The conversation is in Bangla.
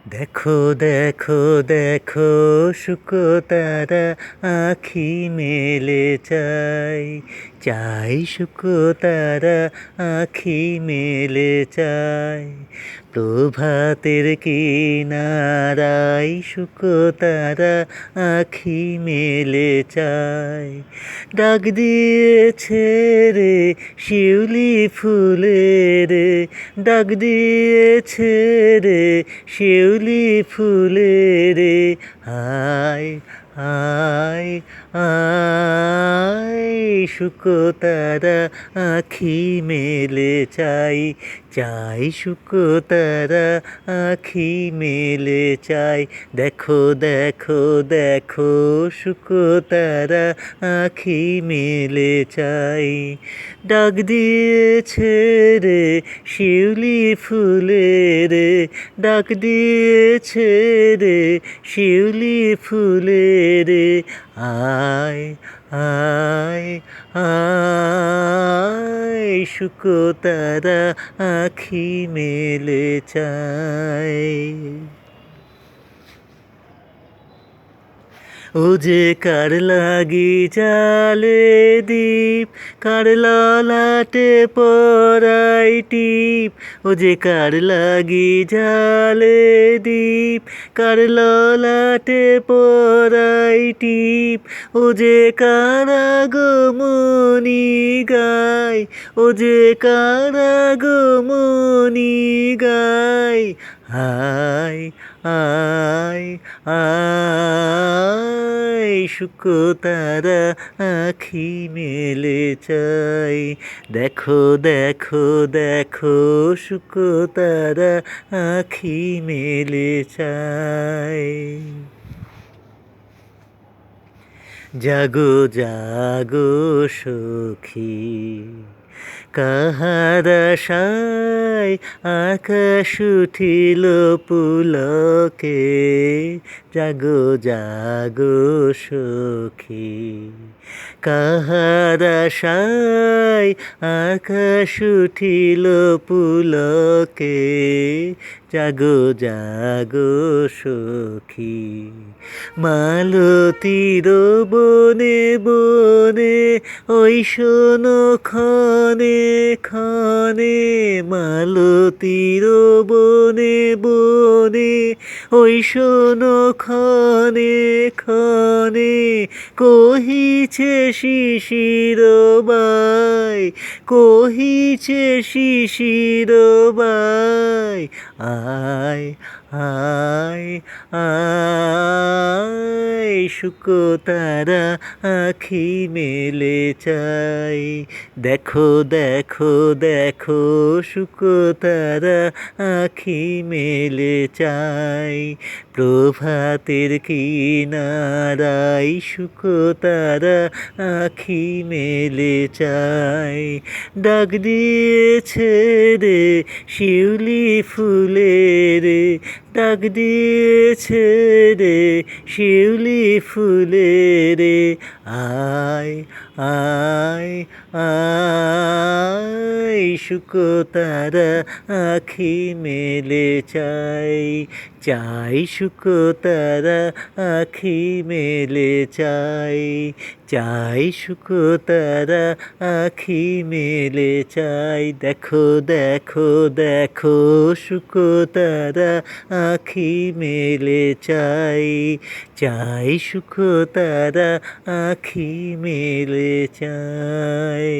দেখো দেখো দেখো শুকতারা আখি মেলে চাই, চাই শুকতারা আখি মেলে চাই। প্রভাতের কিনারায় শুকতারা আখি মেলে চাই। ডাক দিয়েছে রে শিউলি ফুলের, ডাক দিয়েছে রে শিউলি ফুলের, আয় আয় আয় শুকতারা আখি মেলে চাই, চাই শুকতারা আখি মেলে চাই। দেখো দেখো দেখো শুকতারা আখি মেলে চাই। ডাক দিয়েছে রে শিউলি ফুলের, ডাক দিয়েছে রে শিউলি ফুলের, আয় আয় আয় শুকতারা আখি মেলে চাই। ও যে কার লাগি জালে দীপ, কার ললাটে পরাই টিপ। ও যে কার লাগি জালে দীপ, কার ললাটে পরাই টিপ। ও যে কারা গো মনি গায়, ও যে কারা গো মনি গায়, আয় আয় আয় শুকতারা আখি মেলে চাই। দেখো দেখো দেখো শুকতারা আখি মেলে চাই। জাগো জাগো সখী, কাহার আশায় আকাশ উঠিল পুলকে। জাগো জাগো সখী, কাহার আশায় আকাশ উঠিল পুলকে। জাগো জাগো সখী, মালতীর বনে বনে ওই শোনো ক্ষণে ক্ষণে। মালতীর বনে বনে ওই শোনো ক্ষণে ক্ষণে। কহিছে শিশির বাই, কহিছে শিশির বাই, আয় আয় আয় শুকতারা আখি মেলে চাই। দেখো দেখো দেখো শুকতারা আখি মেলে চাই। প্রভাতের কিনারায় শুকতারা আখি মেলে চাই। ডাক দিয়েছে রে শিউলি ফুলের, ডাক দিয়েছে রে শিউলি ফুলের, আয় আয় আয় শুকতারা আখি মেলে চাই, চাই শুকতারা আখি মেলে চাই। চাই শুকতারা আখি মেলে চাই। দেখো দেখো দেখো শুকতারা আখি মেলে চাই, চাই শুকতারা আখি মেলে চাই।